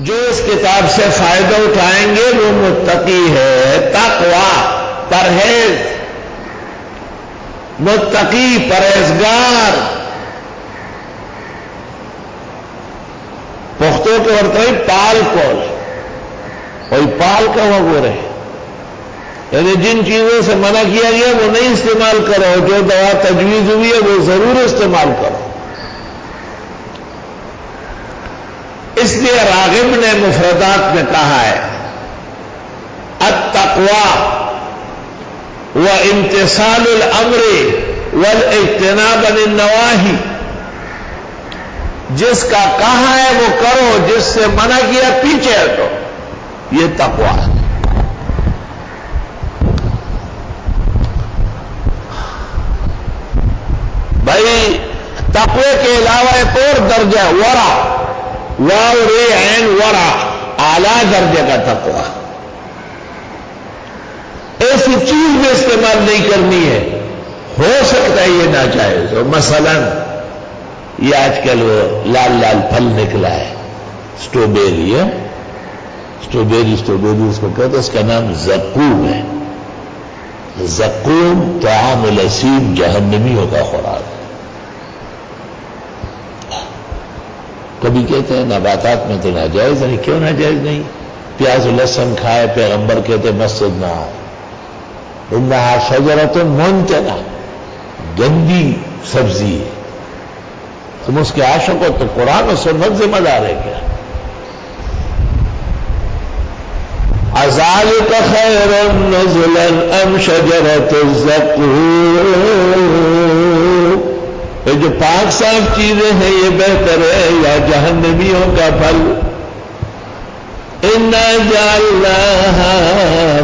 جو اس کتاب سے فائدہ اٹھائیں گے وہ متقی ہے. تقویٰ پرہیز، متقی پرہیزگار. پختوں کے ورطائی پال کول وہی پال کا وہ رہے، یعنی جن چیزوں سے منع کیا گیا وہ نہیں استعمال کرو، جو دوا تجویز ہوئی ہے وہ ضرور استعمال کرو. اس لیے راغب نے مفردات میں کہا ہے التقویٰ وامتثال الامر والاجتناب عن النواہی. جس کا کہا ہے وہ کرو، جس سے منع کیا پیچھے ہٹو، یہ تقویٰ ہے. بھائی تقوی کے علاوہ ایک اور درجہ ورع، واو رے عین ورع، اعلیٰ درجے کا تقوی. ایسی چیز بھی استعمال نہیں کرنی ہے، ہو سکتا ہے یہ ناجائز ہو. مثلا یہ آج کل وہ لال لال پھل نکلا ہے اسٹرابیری ہے، اسٹرابیری اس کو کہتے ہیں، اس کا نام زقوم ہے. زقوم طعام الاسیم، جہنمیوں کا خوراک. کبھی کہتے ہیں نباتات میں تو ناجائز ہے، کیوں ناجائز نہیں؟ پیاز و لہسن کھائے، پیغمبر کہتے مسجد نہ آئے. انہا شجرۃ منتنہ، گندی سبزی ہے. تم اس کے عاشق ہو تو قرآن و سنت ذمہ دار ہے کیا؟ اذالک خیر نزلا ام شجرۃ الزقوم. یہ جو پاک صاف چیزیں ہیں یہ بہتر ہے یا جہنمیوں کا پھل؟ انا جعلناها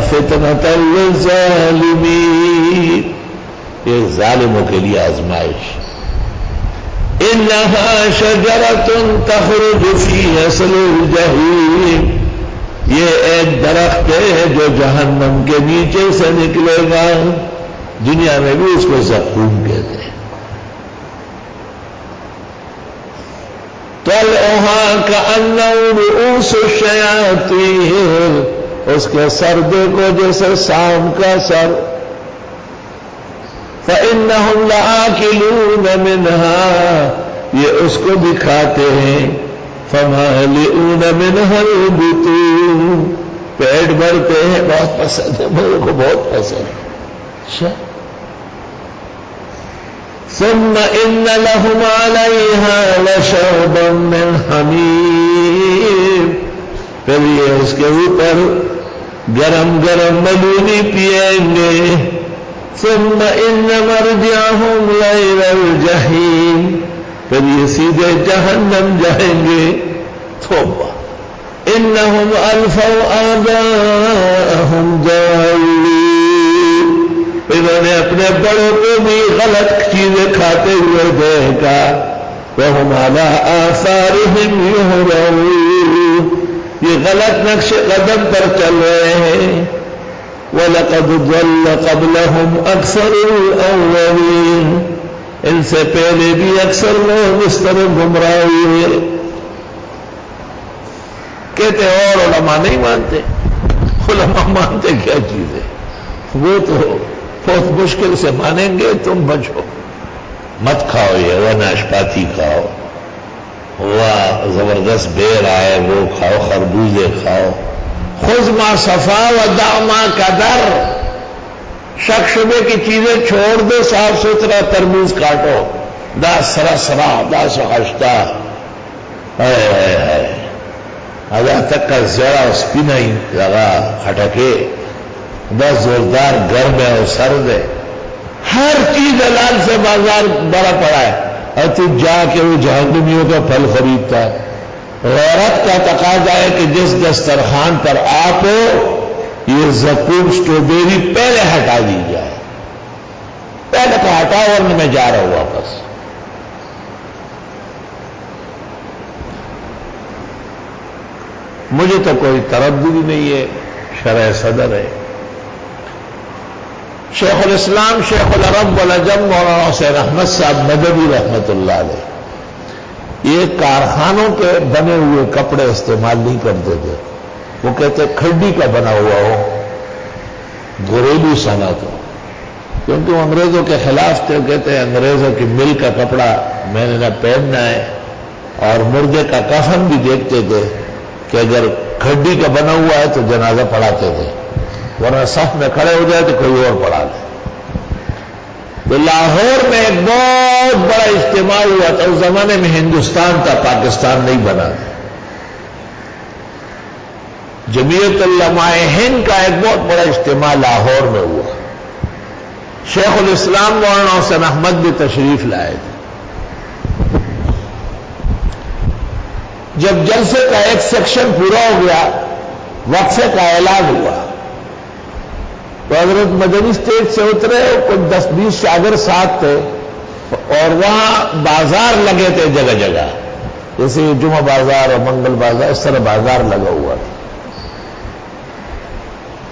فتنة للظالمین، یہ ظالموں کے لیے آزمائش. انها شجرة تخرج في اصل الجحیم، یہ ایک درخت ہے جو جہنم کے نیچے سے نکلے گا. دنیا میں بھی اس کو زقوم کہتے ہیں. طلعها كأنه رؤوس الشياطين، اس کے سر دیکھو جیسے سانپ کا سر. فإنهم لآكلون منها، یہ اس کو بھی کھاتے ہیں. فمالئون منها البطون، پیٹ بھرتے ہیں. بہت پسند ہے میرے کو، بہت پسند ہے. ثم ان لهم عليها لشربا من حمیم، پھر یہ اس کے اوپر گرم گرم ملونی پیئیں گے. ثم ان مرجعهم لإلى الجحیم، پھر یہ سیدھے جہنم جائیں گے. توبہ. انہم الفوا آباءهم ضالین، انہوں نے اپنے بڑوں کو بھی غلط چیزیں کھاتے ہوئے دیکھا. وَهُمْ عَلَىٰ آثَارِهِمْ يُهْرَعُونَ، یہ غلط نقش قدم پر چل رہے ہیں. وَلَقَدْ ضَلَّ قَبْلَهُمْ أَكْثَرُ الْأَوَّلِينَ، ان سے پہلے بھی اکثر لوگ اس طرح گمراہ ہوئے. کہتے اور علماء نہیں مانتے. علماء مانتے کیا چیز ہے؟ وہ تو بہت مشکل سے مانیں گے. تم بچو، مت کھاؤ یہ، وہ ناشپاتی کھاؤ، وہ زبردست بیر آئے وہ کھاؤ، خربوزے کھاؤ. خذ ما صفا و دع ما قدر، شک شبے کی چیزیں چھوڑ دو، صاف ستھرا تربوز کاٹو. دا سرسرا، دا سخشتا، ادا تک کا زیرہ اس پی نہیں لگا ہٹکے، بس زوردار گرم ہے اور سرد ہے. ہر چیز حلال سے بازار بڑا پڑا ہے، اور تو جا کے وہ جہنمیوں کا پھل خریدتا ہے. غیرت کا تقاضا ہے کہ جس دسترخوان پر آپ ہو یہ زقوم اسٹرابیری پہلے ہٹا دی جائے. پہلے تو ہٹاؤ اور میں جا رہا ہوں واپس. مجھے تو کوئی تردد ہی نہیں ہے، شرح صدر ہے. شیخ الاسلام شیخ العرب والعجم مولانا حسین احمد صاحب مدنی رحمت اللہ علیہ یہ کارخانوں کے بنے ہوئے کپڑے استعمال نہیں کرتے تھے، وہ کہتے کھڈی کا بنا ہوا ہو، گھریلو صنعت ہو، کیونکہ وہ انگریزوں کے خلاف تھے، کہتے ہیں انگریزوں کی مل کا کپڑا میں نے نہ پہننا ہے، اور مردے کا کفن بھی دیکھتے تھے کہ اگر کھڈی کا بنا ہوا ہے تو جنازہ پڑھاتے تھے، ورنہ صف میں کھڑے ہو جائے تو کوئی اور پڑھا لے۔ تو لاہور میں ایک بہت بڑا اجتماع ہوا تھا، اس زمانے میں ہندوستان تھا، پاکستان نہیں بنا تھا۔ جمعیت علماء ہند کا ایک بہت بڑا اجتماع لاہور میں ہوا، شیخ الاسلام مولانا حسین احمد بھی تشریف لائے تھے۔ جب جلسے کا ایک سیکشن پورا ہو گیا، وقفے کا اعلان ہوا، تو حضرت مدنی اسٹیج سے اترے، کچھ 10-20 شاگرد ساتھ تھے، اور وہاں بازار لگے تھے جگہ جگہ، جیسے جمعہ بازار اور منگل بازار، اس طرح بازار لگا ہوا تھا۔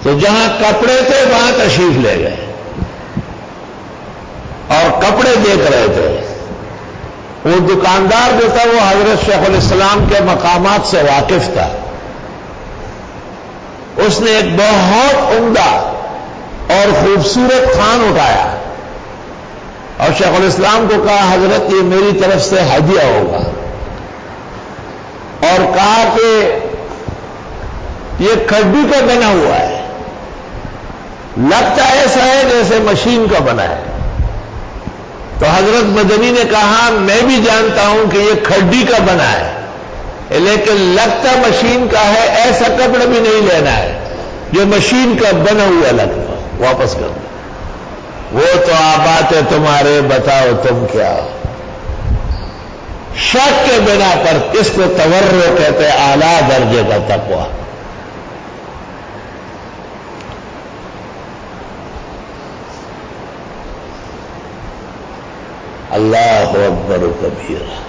تو جہاں کپڑے تھے وہاں تشریف لے گئے اور کپڑے دیکھ رہے تھے۔ وہ دکاندار جو تھا وہ حضرت شیخ الاسلام کے مقامات سے واقف تھا، اس نے ایک بہت عمدہ اور خوبصورت تھان اٹھایا اور شیخ الاسلام کو کہا حضرت یہ میری طرف سے ہدیہ ہوگا، اور کہا کہ یہ کھڈی کا بنا ہوا ہے، لگتا ایسا ہے جیسے مشین کا بنا ہے۔ تو حضرت مدنی نے کہا میں بھی جانتا ہوں کہ یہ کھڈی کا بنا ہے، لیکن لگتا مشین کا ہے، ایسا کپڑا بھی نہیں لینا ہے جو مشین کا بنا ہوا لگتا، واپس کر دو۔ وہ تو بات ہے تمہارے، بتاؤ تم کیا ہو؟ شک کے بنا پر کس کو تورع کہتے ہیں، اعلیٰ درجے کا تقویٰ۔ اللہ اکبر کبیرہ۔